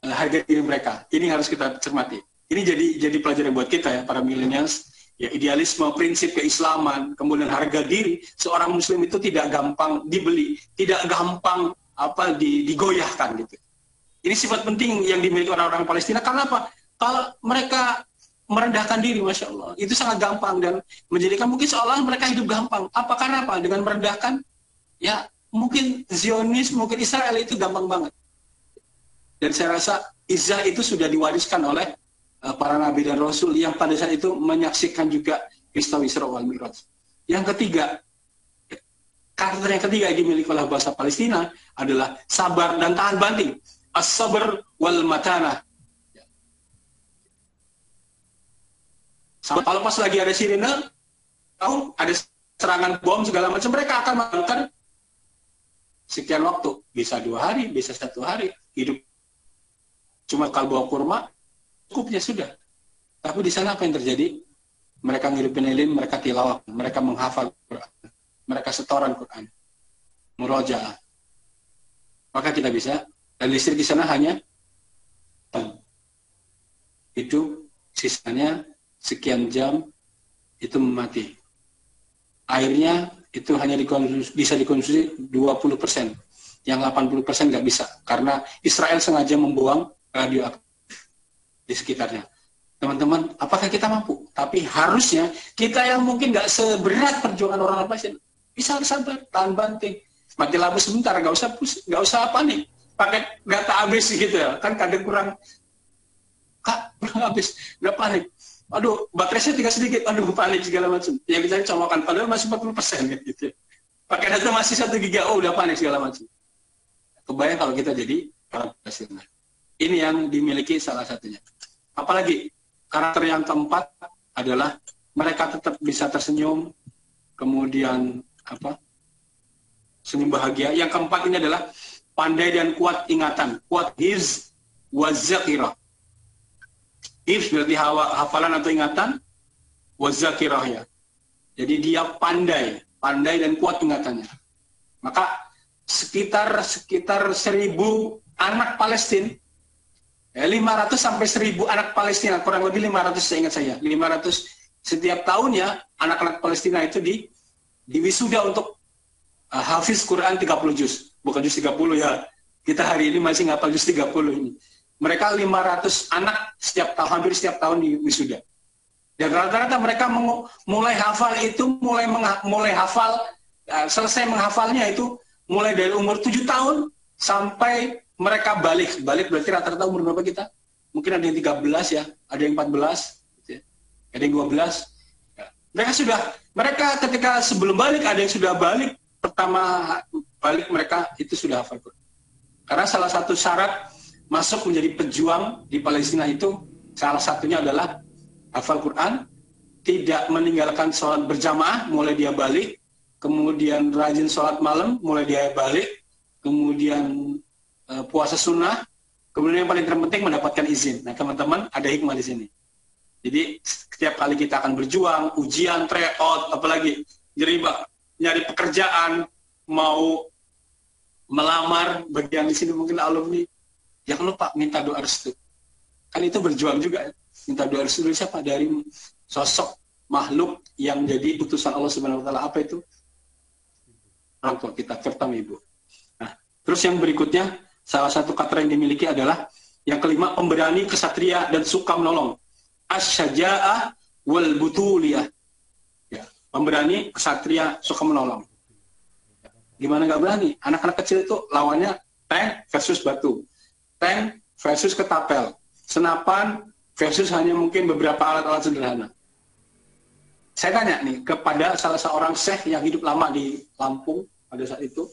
harga diri mereka. Ini harus kita cermati. Ini jadi pelajaran buat kita ya, para millennials. Ya, idealisme, prinsip keislaman, kemudian harga diri seorang muslim itu tidak gampang dibeli, tidak gampang digoyahkan gitu. Ini sifat penting yang dimiliki orang-orang Palestina. Karena apa? Kalau mereka merendahkan diri, Masya Allah, itu sangat gampang dan menjadikan mungkin seolah mereka hidup gampang. Apa karena apa? Dengan merendahkan, ya mungkin Zionis, mungkin Israel itu gampang banget. Dan saya rasa izzah itu sudah diwariskan oleh para nabi dan rasul yang pada saat itu menyaksikan juga peristiwa Isra wal Mi'raj. Yang ketiga, karakter yang ketiga yang dimiliki oleh bangsa Palestina adalah sabar dan tahan banting. As-sabr wal matanah. Kalau pas lagi ada sirine, tahu ada serangan bom segala macam, mereka akan melakukan sekian waktu, bisa 2 hari, bisa 1 hari, hidup cuma kalau bawa kurma, cukupnya sudah. Tapi di sana apa yang terjadi? Mereka ngirupin lilin, mereka tilawah, mereka menghafal Quran, mereka setoran Quran, murojaah. Maka kita bisa, dan listrik di sana hanya itu, sisanya sekian jam itu mati. Airnya itu hanya bisa dikonsumsi 20%, yang 80% nggak bisa, karena Israel sengaja membuang radioaktif di sekitarnya. Teman-teman, apakah kita mampu? Tapi harusnya kita yang mungkin nggak seberat perjuangan orang Palestina bisa sabar, tahan banting, mati lampu sebentar, nggak usah panik, pakai data habis gitu ya, kan kadang kurang habis, nggak panik. Aduh, baterainya tinggal sedikit, aduh panik segala macam. Yang kita colokan, padahal masih 40% gitu. Pakai data masih 1 giga, oh udah panik segala macam. Kebayang kalau kita jadi orang Palestina. Ini yang dimiliki salah satunya. Apalagi karakter yang keempat adalah mereka tetap bisa tersenyum, kemudian senyum bahagia. Yang keempat ini adalah pandai dan kuat ingatan, kuat hifz wa zakirah. Hifz berarti hafalan atau ingatan, wa zakirah ya. Jadi dia pandai dan kuat ingatannya. Maka sekitar 1.000 anak Palestina, 500 sampai 1.000 anak Palestina, kurang lebih 500 seingat saya, 500 setiap tahunnya anak-anak Palestina itu diwisuda untuk hafiz Quran 30 juz, bukan juz 30 ya. Kita hari ini masih ngapal juz 30 ini. Mereka 500 anak hampir setiap tahun diwisuda. Dan rata-rata mereka mulai hafal itu, mulai hafal, selesai menghafalnya itu mulai dari umur 7 tahun sampai mereka balik berarti rata-rata umur berapa kita? Mungkin ada yang 13 ya, ada yang 14, gitu ya. Ada yang 12. Ya. Mereka ketika sebelum balik, ada yang sudah balik, pertama balik mereka itu sudah hafal Quran. Karena salah satu syarat masuk menjadi pejuang di Palestina itu, salah satunya adalah hafal Quran, tidak meninggalkan sholat berjamaah, mulai dia balik, kemudian rajin sholat malam, mulai dia balik, kemudian puasa sunnah, kemudian yang paling terpenting mendapatkan izin. Nah teman-teman, ada hikmah di sini. Jadi setiap kali kita akan berjuang, ujian, tryout, apalagi nyari pekerjaan, mau melamar, bagian di sini mungkin alumni, jangan lupa minta doa restu. Kan itu berjuang juga ya. Minta doa restu dari siapa? Dari sosok makhluk yang jadi utusan Allah Subhanahu wa taala. Apa itu? Orang tua kita, terutama ibu. Nah, terus yang berikutnya, salah satu kata yang dimiliki adalah yang kelima, pemberani, kesatria, dan suka menolong. Asy-syaja'ah wal butuliyah. Ya, pemberani, kesatria, suka menolong. Gimana nggak berani? Anak-anak kecil itu lawannya tank versus batu, tank versus ketapel, senapan versus hanya mungkin beberapa alat-alat sederhana. Saya tanya nih kepada salah seorang syekh yang hidup lama di Lampung pada saat itu,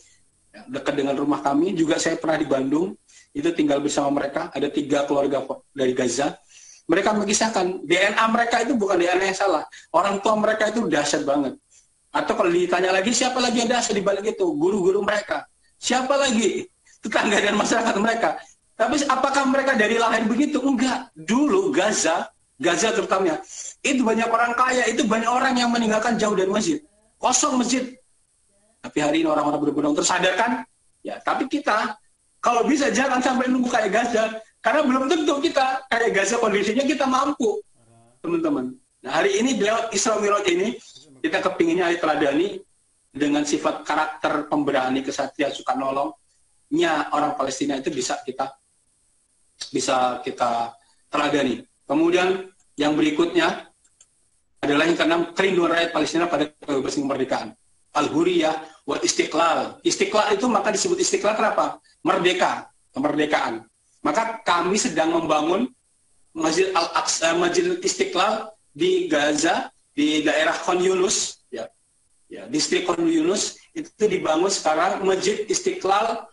ya, dekat dengan rumah kami, juga saya pernah di Bandung, itu tinggal bersama mereka, ada 3 keluarga dari Gaza. Mereka mengisahkan, DNA mereka itu bukan DNA yang salah, orang tua mereka itu dahsyat banget. Atau kalau ditanya lagi, siapa lagi yang dahsyat di balik itu? Guru-guru mereka. Siapa lagi? Tetangga dan masyarakat mereka. Tapi apakah mereka dari lahir begitu? Enggak. Dulu Gaza terutama, itu banyak orang kaya, itu banyak orang yang meninggalkan jauh dari masjid. Kosong masjid. Tapi hari ini orang-orang berbondong tersadarkan, ya. Tapi kita, kalau bisa jangan sampai nunggu kayak Gaza, karena belum tentu kita kayak Gaza kondisinya kita mampu, teman-teman. Nah hari ini lewat Isra Mi'raj ini, kita kepinginnya diteladani dengan sifat karakter pemberani, kesatria, suka nolongnya orang Palestina itu bisa kita teladani. Kemudian yang berikutnya adalah yang keenam, kerinduan rakyat Palestina pada kebebasan kemerdekaan. Al-Huriyah wa Istiqlal. Istiqlal itu maka disebut istiqlal kenapa? Merdeka, kemerdekaan. Maka kami sedang membangun Masjid Al-Aqsa, Masjid Istiqlal di Gaza, di daerah Khan Yunus, ya, distrik Khan Yunus, itu dibangun sekarang Masjid Istiqlal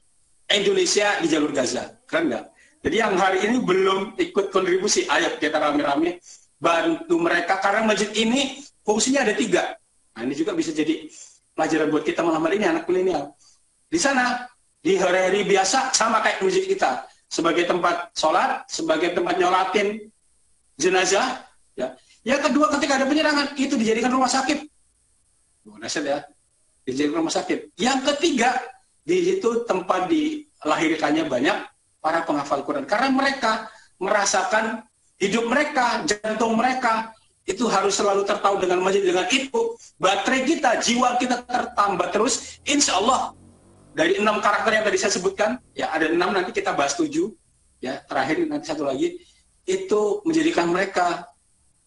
Indonesia di jalur Gaza. Keren nggak? Jadi yang hari ini belum ikut kontribusi, ayo kita rame-rame bantu mereka, karena masjid ini fungsinya ada 3. Nah, ini juga bisa jadi pelajaran buat kita malam hari ini, anak milenial. Di sana, di hari-hari biasa, sama kayak masjid kita. Sebagai tempat sholat, sebagai tempat nyolatin jenazah. Ya. Yang kedua, ketika ada penyerangan, itu dijadikan rumah sakit. Dahsyat ya. Dijadikan rumah sakit. Yang ketiga, di situ tempat dilahirkannya banyak para penghafal Quran. Karena mereka merasakan hidup mereka, jantung mereka, itu harus selalu tertaut dengan masjid. Dengan itu, baterai kita, jiwa kita tertambah terus. Insya Allah, dari 6 karakter yang tadi saya sebutkan, ya ada 6, nanti kita bahas 7. Ya, terakhir nanti 1 lagi. Itu menjadikan mereka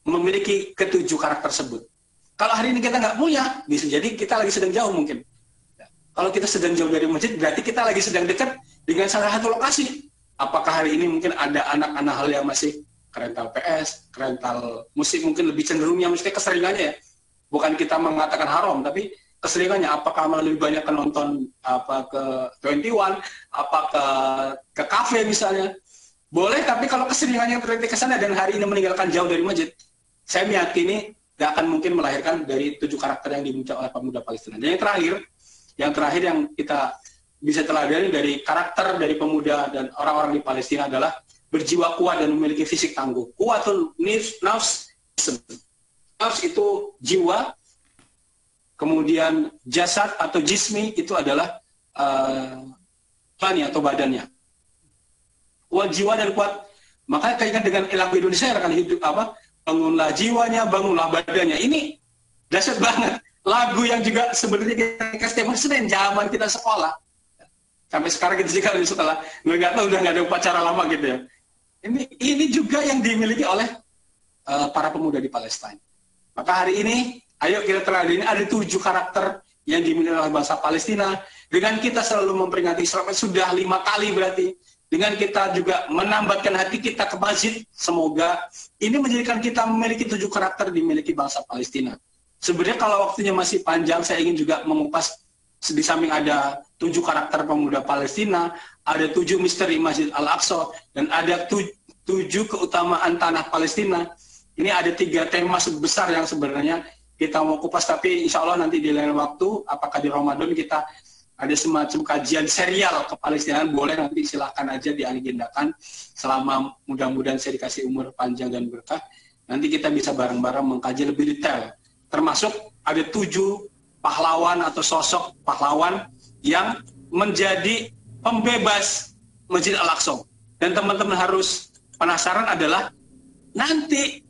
memiliki ke-7 karakter tersebut. Kalau hari ini kita nggak punya, bisa jadi kita lagi sedang jauh mungkin. Kalau kita sedang jauh dari masjid, berarti kita lagi sedang dekat dengan salah satu lokasi. Apakah hari ini mungkin ada anak-anak hal yang masih kerental PS, kerental musik, mungkin lebih cenderungnya, mesti keseringannya ya. Bukan kita mengatakan haram, tapi keseringannya. Apakah malah lebih banyak nonton ke 21, ke kafe misalnya. Boleh, tapi kalau keseringannya terjadi ke sana dan hari ini meninggalkan jauh dari masjid, saya meyakini tidak akan mungkin melahirkan dari 7 karakter yang dimuncul oleh pemuda Palestina. Dan yang terakhir yang kita bisa teladani dari karakter dari pemuda dan orang-orang di Palestina adalah berjiwa kuat dan memiliki fisik tangguh. Kuatul nafs, nafs itu jiwa, kemudian jasad atau jismi itu adalah atau badannya. Kuat jiwa dan kuat, makanya kaitan dengan lagu Indonesia akan hidup bangunlah jiwanya, bangunlah badannya. Ini dahsyat banget. Lagu yang juga sebenarnya kita setiap hari Senin zaman kita sekolah. Sampai sekarang kita juga di sekolah. Nggak tahu udah nggak ada upacara lama gitu ya. Ini juga yang dimiliki oleh para pemuda di Palestina. Maka hari ini, ayo kita teladani ada 7 karakter yang dimiliki oleh bangsa Palestina. Dengan kita selalu memperingati Isra sudah 5 kali berarti. Dengan kita juga menambatkan hati kita ke masjid, semoga ini menjadikan kita memiliki 7 karakter dimiliki bangsa Palestina. Sebenarnya kalau waktunya masih panjang, saya ingin juga mengupas di samping ada 7 karakter pemuda Palestina, ada 7 misteri Masjid Al-Aqsa, dan ada 7 keutamaan tanah Palestina. Ini ada 3 tema besar yang sebenarnya kita mau kupas, tapi insya Allah nanti di lain waktu, apakah di Ramadan kita ada semacam kajian serial ke Palestina, boleh nanti silahkan aja diagendakan selama mudah-mudahan saya dikasih umur panjang dan berkah. Nanti kita bisa bareng-bareng mengkaji lebih detail. Termasuk ada 7 pahlawan atau sosok pahlawan yang menjadi pembebas Masjid Al-Aqsa. Dan teman-teman harus penasaran adalah nanti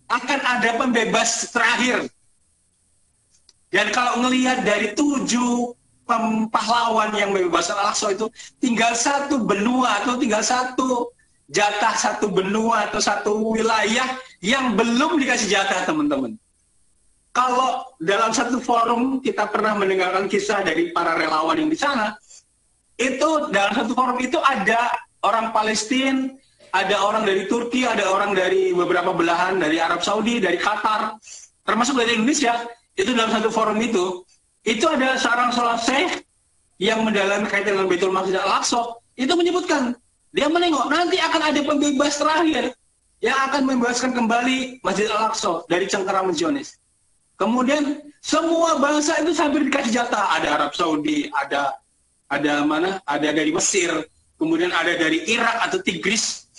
akan ada pembebas terakhir. Dan kalau ngelihat dari 7 pahlawan yang membebaskan Al-Aqsa itu tinggal 1 benua atau tinggal 1 jatah, 1 benua atau 1 wilayah yang belum dikasih jatah, teman-teman. Kalau dalam satu forum kita pernah mendengarkan kisah dari para relawan yang di sana, itu dalam satu forum itu ada orang Palestina, ada orang dari Turki, ada orang dari beberapa belahan, dari Arab Saudi, dari Qatar, termasuk dari Indonesia. Itu dalam satu forum itu ada seorang syekh yang mendalami kaitan dengan Baitul Maqdis Al-Aqsa, itu menyebutkan, dia menengok, nanti akan ada pembebas terakhir yang akan membebaskan kembali Masjid Al-Aqsa dari cengkeraman Zionis. Kemudian semua bangsa itu hampir dikasih jatah, ada Arab Saudi, ada dari Mesir, kemudian ada dari Irak atau Tigris.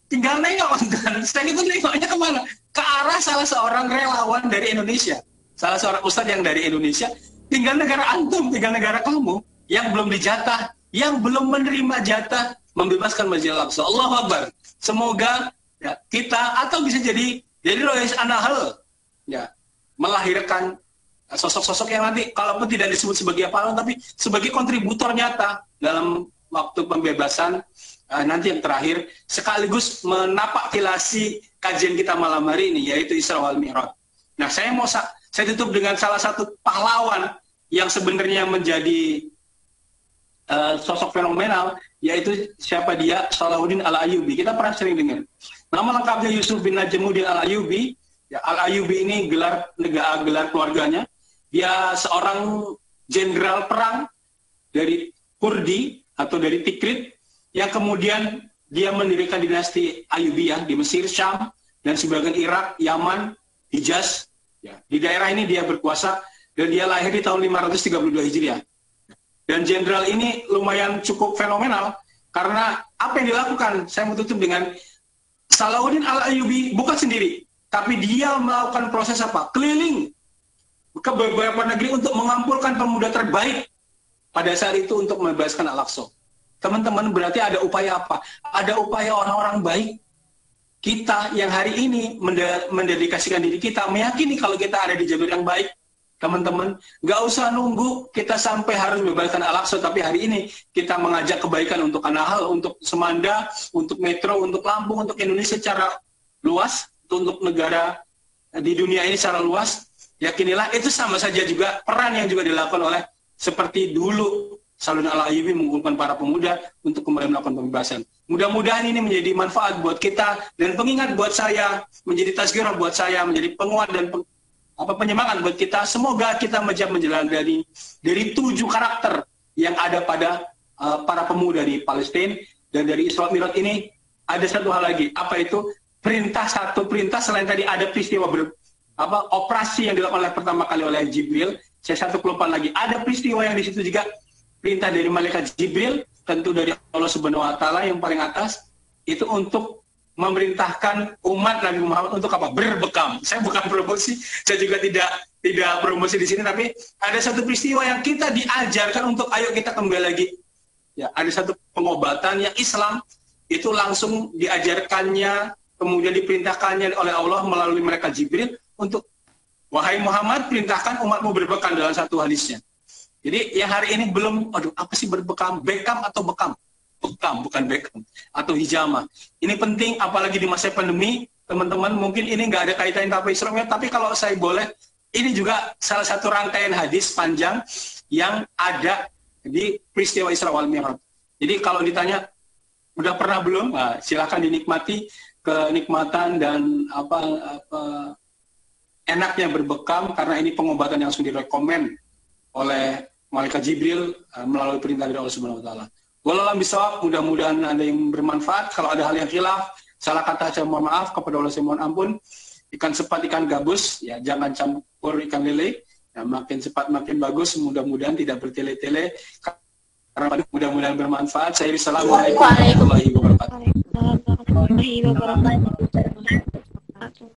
Tinggal nengok, dan saya itu nengoknya kemana? Ke arah salah seorang relawan dari Indonesia. Salah seorang ustadz yang dari Indonesia, tinggal negara antum, tinggal negara kamu yang belum dijatah, yang belum menerima jatah membebaskan Masjid Al-Aqsa. Allahu Akbar. Semoga ya, kita atau bisa jadi Rois Anahal ya, melahirkan sosok-sosok yang nanti kalaupun tidak disebut sebagai pahlawan tapi sebagai kontributor nyata dalam waktu pembebasan nanti yang terakhir, sekaligus menapak tilasi kajian kita malam hari ini, yaitu Isra wal Mi'raj. Nah, saya tutup dengan salah satu pahlawan yang sebenarnya menjadi sosok fenomenal, yaitu siapa dia? Salahuddin Al-Ayyubi. Kita pernah sering dengar. Nama lengkapnya Yusuf bin Najmuddin Al-Ayyubi. Ya, Al-Ayyubi ini gelar keluarganya. Dia seorang jenderal perang dari Kurdi atau dari Tikrit yang kemudian dia mendirikan dinasti Ayyubiyah di Mesir, Syam, dan sebagian Irak, Yaman, Hijaz. Ya, di daerah ini dia berkuasa, dan dia lahir di tahun 532 Hijriah. Dan jenderal ini lumayan cukup fenomenal, karena apa yang dilakukan, saya mau tutup dengan Salahuddin Al-Ayyubi bukan sendiri, tapi dia melakukan proses apa? Keliling ke beberapa negeri untuk mengumpulkan pemuda terbaik pada saat itu untuk membebaskan Al-Aqsa. Teman-teman, berarti ada upaya apa? Ada upaya orang-orang baik. Kita yang hari ini mendedikasikan diri kita, meyakini kalau kita ada di jalur yang baik. Teman-teman, nggak usah nunggu kita sampai harus membebaskan Al-Aqsa, tapi hari ini kita mengajak kebaikan untuk Anahal, untuk Semanda, untuk Metro, untuk Lampung, untuk Indonesia secara luas, untuk negara di dunia ini secara luas. Yakinilah itu sama saja juga peran yang juga dilakukan oleh seperti dulu Salahuddin Al-Ayyubi mengumpulkan para pemuda untuk kembali melakukan pembebasan. Mudah-mudahan ini menjadi manfaat buat kita dan pengingat buat saya, menjadi tazkirah buat saya, menjadi penguat dan penyemangat buat kita. Semoga kita menjalani dari 7 karakter yang ada pada para pemuda di Palestina. Dan dari Isra Mi'raj ini ada satu hal lagi, apa itu? Satu perintah selain tadi ada peristiwa operasi yang dilakukan pertama kali oleh Jibril. Saya satu kelupaan lagi, ada peristiwa yang di situ juga perintah dari malaikat Jibril, tentu dari Allah Subhanahu wa taala yang paling atas, itu untuk memerintahkan umat Nabi Muhammad untuk apa? Berbekam. Saya bukan promosi, saya juga tidak promosi di sini, tapi ada satu peristiwa yang kita diajarkan untuk ayo kita kembali lagi. Ya, ada satu pengobatan yang Islam itu langsung diajarkannya, kemudian diperintahkannya oleh Allah melalui malaikat Jibril untuk wahai Muhammad, perintahkan umatmu berbekam dalam satu hadisnya. Jadi yang hari ini belum, aduh apa sih berbekam? Bekam atau bekam? Bekam, bukan bekam. Atau hijama. Ini penting, apalagi di masa pandemi, teman-teman mungkin ini nggak ada kaitan apa Islamnya, tapi kalau saya boleh, ini juga salah satu rangkaian hadis panjang yang ada di peristiwa Isra wal Mi'raj. Jadi kalau ditanya, udah pernah belum? Nah, silakan dinikmati kenikmatan dan enaknya berbekam, karena ini pengobatan yang sudah direkomend oleh malaikat Jibril melalui perintah dari Allah Subhanahu wa taala. Wallahualam bisawab, mudah-mudahan ada yang bermanfaat. Kalau ada hal yang khilaf, salah kata saya mohon maaf, kepada Allah saya mohon ampun. Ikan sepat, ikan gabus, ya jangan campur ikan lele. Ya, makin cepat makin bagus, mudah-mudahan tidak bertele-tele. Karena mudah-mudahan bermanfaat. Saya Assalamualaikum warahmatullahi wabarakatuh.